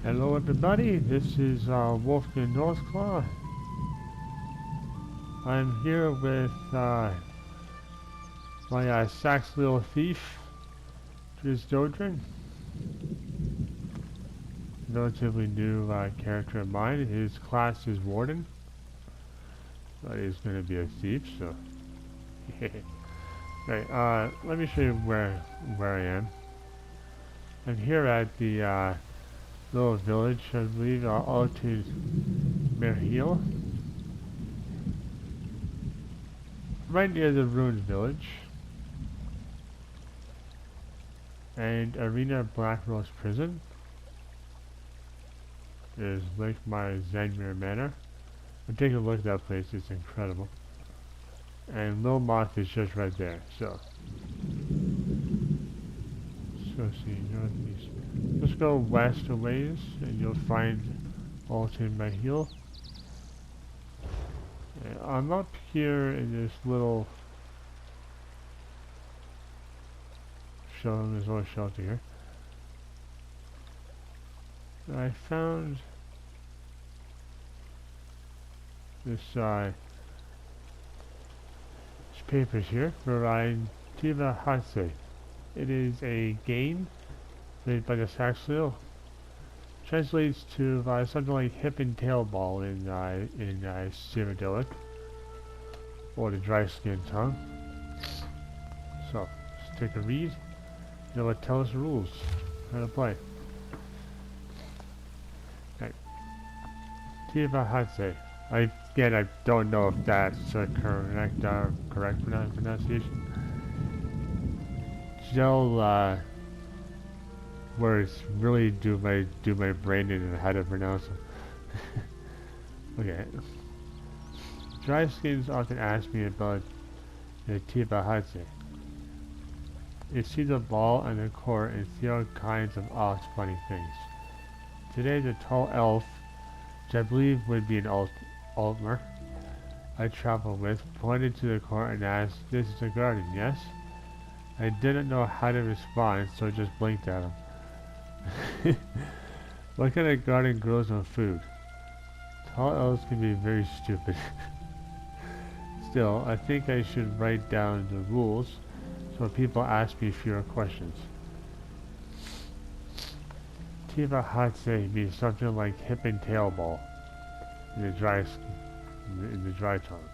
Hello everybody, this is Wolfgang Northclaw. I'm here with my Saxhleel thief, Drizz. Relatively new character of mine. His class is Warden, but he's going to be a thief, so... Right, let me show you where I am. I'm here at the little village, I believe, Murkmire, right near the ruined village, and Arena Black Rose Prison. There's Murkmire Zenmir Manor. I'm taking a look at that place, it's incredible. And Lil Moth is just right there, so. Let's go see, northeast. Let's go west a ways, and you'll find Murkmire. I'm up here in this little shelter, this little shelter here. I found this papers here for Teeba Hatsei. It is a game made by the Saxhleel. Translates to something like hip and tail ball in Cyrodiilic, or the dry skin tongue. So let's take a read. You know what? Tell us the rules. How to play. Right. Teeba Hatsei. Again, I don't know if that's correct pronunciation. Gel words really do my brain in how to pronounce them. Okay. Dry skins often ask me about the Teeba Hatsei. You see the ball on the court and see all kinds of funny things. Today the tall elf, which I believe would be an Altmer, I travel with, pointed to the court and asked, "This is a garden, yes?" I didn't know how to respond, so I just blinked at him. What kind of garden grows on food? Tall elves can be very stupid. Still, I think I should write down the rules so people ask me fewer questions. Teeba Hatsei means something like hip and tail ball in the dry tongue.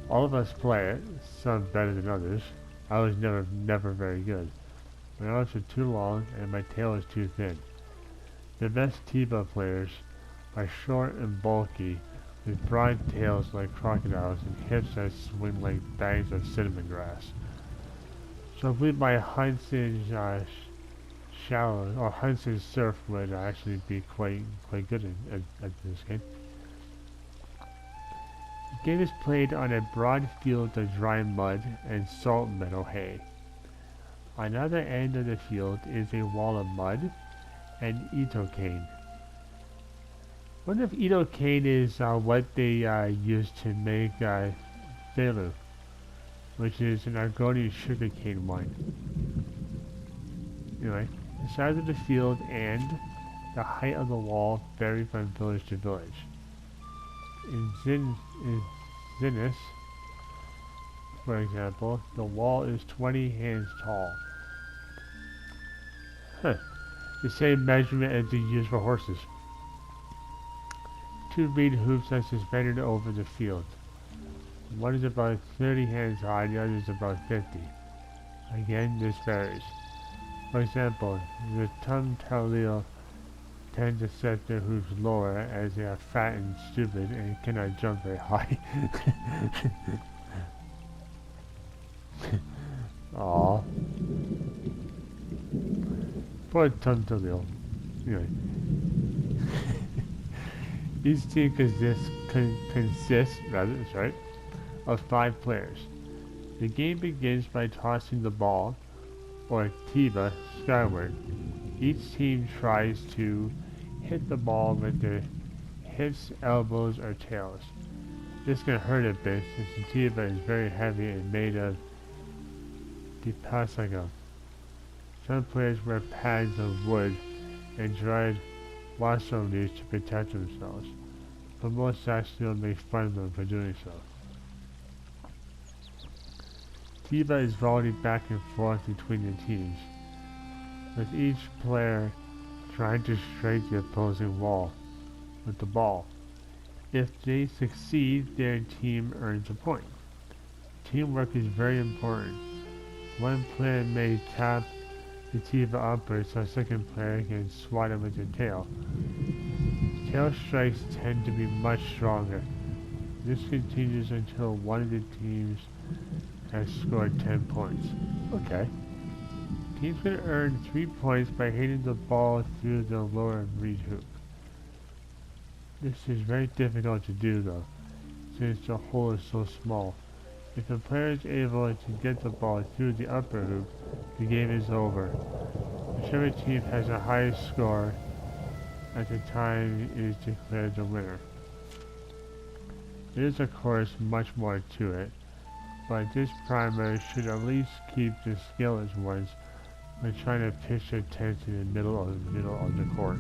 All of us play it, some better than others. I was never very good. My arms are too long and my tail is too thin. The best Teeba players are short and bulky, with broad tails like crocodiles and hips that swing like bags of cinnamon grass. So I believe my Hatsei's shallow or Hatsei's surf would actually be quite good at this game. The game is played on a broad field of dry mud and salt meadow hay. On the other end of the field is a wall of mud and Ito cane. I wonder if Ito cane is what they use to make Velu, which is an Argonian sugarcane wine. Anyway, the size of the field and the height of the wall vary from village to village. In Zinnis, for example, the wall is 20 hands tall. The same measurement as they use for horses. Two reed hoops are suspended over the field. One is about 30 hands high, the other is about 50. Again, this varies. For example, the Tumtalil tend to set their hoops lower as they are fat and stupid and cannot jump very high. Aww. Poor Tumtalil. Anyway. Each team consists of 5 players. The game begins by tossing the ball, or Teeba, skyward. Each team tries to hit the ball with their hips, elbows, or tails. This can hurt a bit since the Teeba is very heavy and made of Dipasago. Some players wear pads of wood and dried wassel leaves to protect themselves, but most Saxhleel make fun of them for doing so. Teeba is volleyed back and forth between the teams, with each player trying to strike the opposing wall with the ball. If they succeed, their team earns a point. Teamwork is very important. One player may tap the Teeba upward so a second player can swat him with the tail. Tail strikes tend to be much stronger. This continues until one of the teams has scored 10 points. Okay. Teams can earn 3 points by hitting the ball through the lower reed hoop. This is very difficult to do though, since the hole is so small. If a player is able to get the ball through the upper hoop, the game is over. Whichever team has the highest score at the time is declared the winner. There is of course much more to it, but this primer should at least keep the skillless ones when trying to pitch their tents in the middle of the court.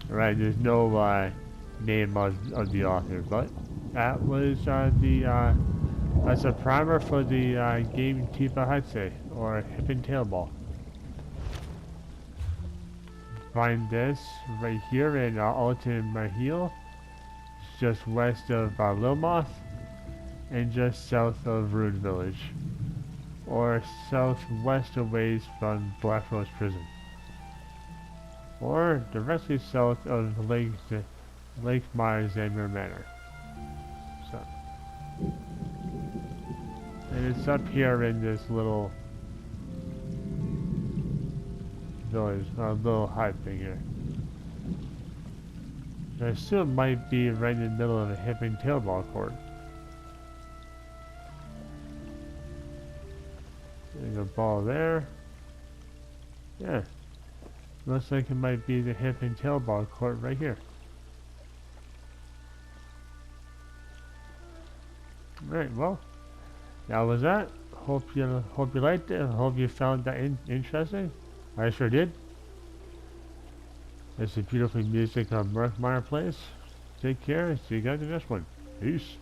Right, there's no name of the author, but that was that's a primer for the game Teeba Hatsei, or Hip and Tail Ball. Find this right here in Alton Mahil, just west of Lilmoth, and just south of Rude Village, or southwest a ways from Black Rose Prison, or directly south of Murkmire Zamir Manor. So, and it's up here in this little village, a little hut thing here. I assume it might be right in the middle of a hip and tail ball court. There's a ball there. Yeah. Looks like it might be the hip and tail ball court right here. Alright, well, that was that. Hope you liked it. Hope you found that interesting. I sure did. It's the beautiful music of Murkmire plays. Take care and see you guys in the next one. Peace.